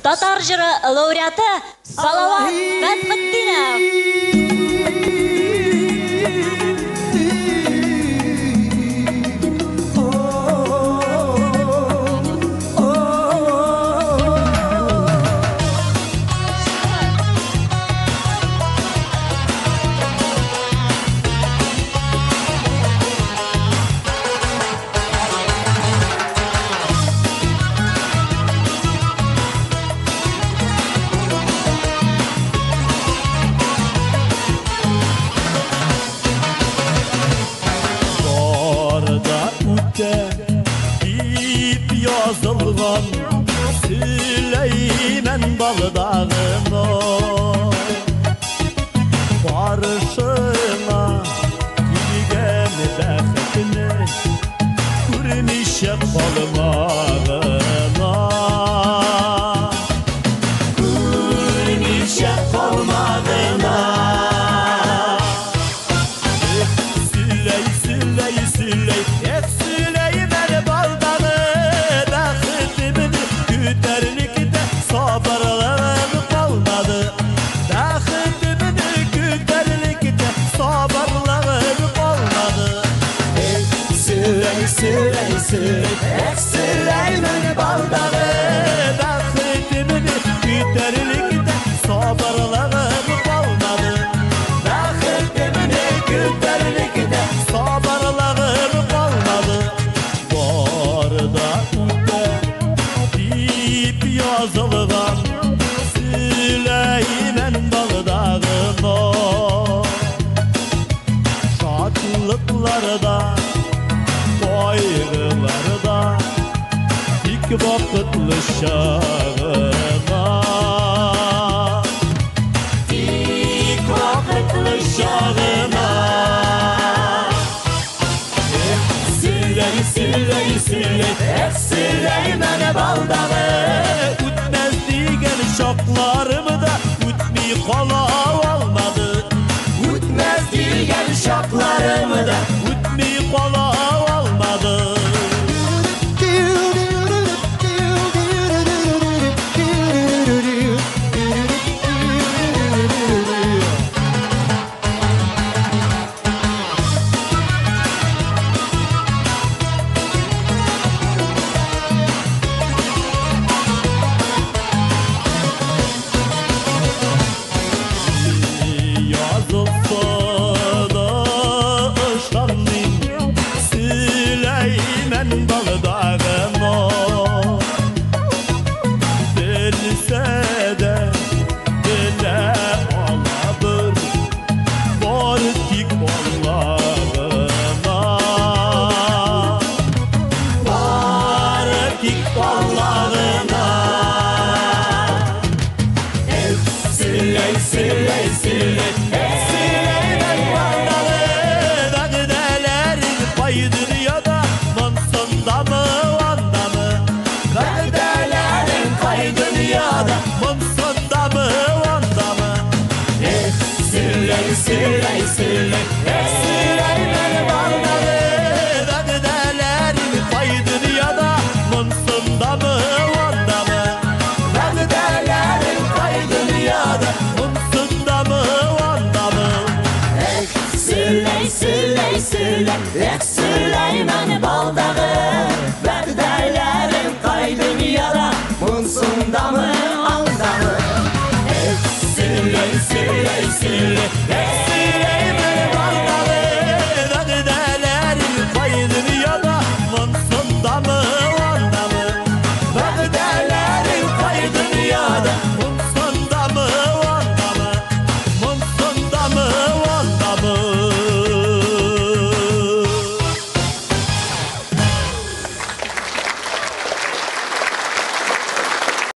Татар жыры лауреаты Салават Бәтметтинов. Deyip yazılgan Süleyman Balıdağ'ın oy Barışına gülgen bəxtini Kurmişe kolmağına Kurmişe kolmağına Süley, Süley, Süley Süleyman baldağı bəxtimin güdərlikdə sabırlığım qalmadı Bəxtimin güdərlikdə sabırlığım qalmadı Süley, Süley, Süley Süleyman baldağı bəxtimin güdərlikdə sabırlığım qalmadı Bəxtimin güdərlikdə sabırlığım qalmadı Barda üdə deyip yazılgan Süleyman Balıdağ'ın oy Şadlıklarda, kaygılarda Dik vakitli şağına Dik vakitli şağına Süley, Süley, Süley Süleyman baldağı Ütmez digen şaklarımı da Ütmi kola almadı Ütmez digen şaklarımı da Ütmi kola almadı Süleyman Balıdağ'ın oy Bilse de bile olabilir Var dik ballarına Var dik ballarına Süley, Süley, Süley Süleyman baldağı Dağdelerin payıdır ya da Mansında mı, Van'da mı? Dağdelerin payıdır ya da Mansında mı, Van'da mı? Süley, Süley, Süley Süleyman baldağı Dağdelerin payıdır ya da Mansında mı, Van'da mı? Dağdelerin payıdır ya da Mansında mı, Van'da mı? Süley, Süley, Süley Süleyman baldağı Bərdələrin qaydı yara Munsunda mı, anda mı? Süley, Süley, Süley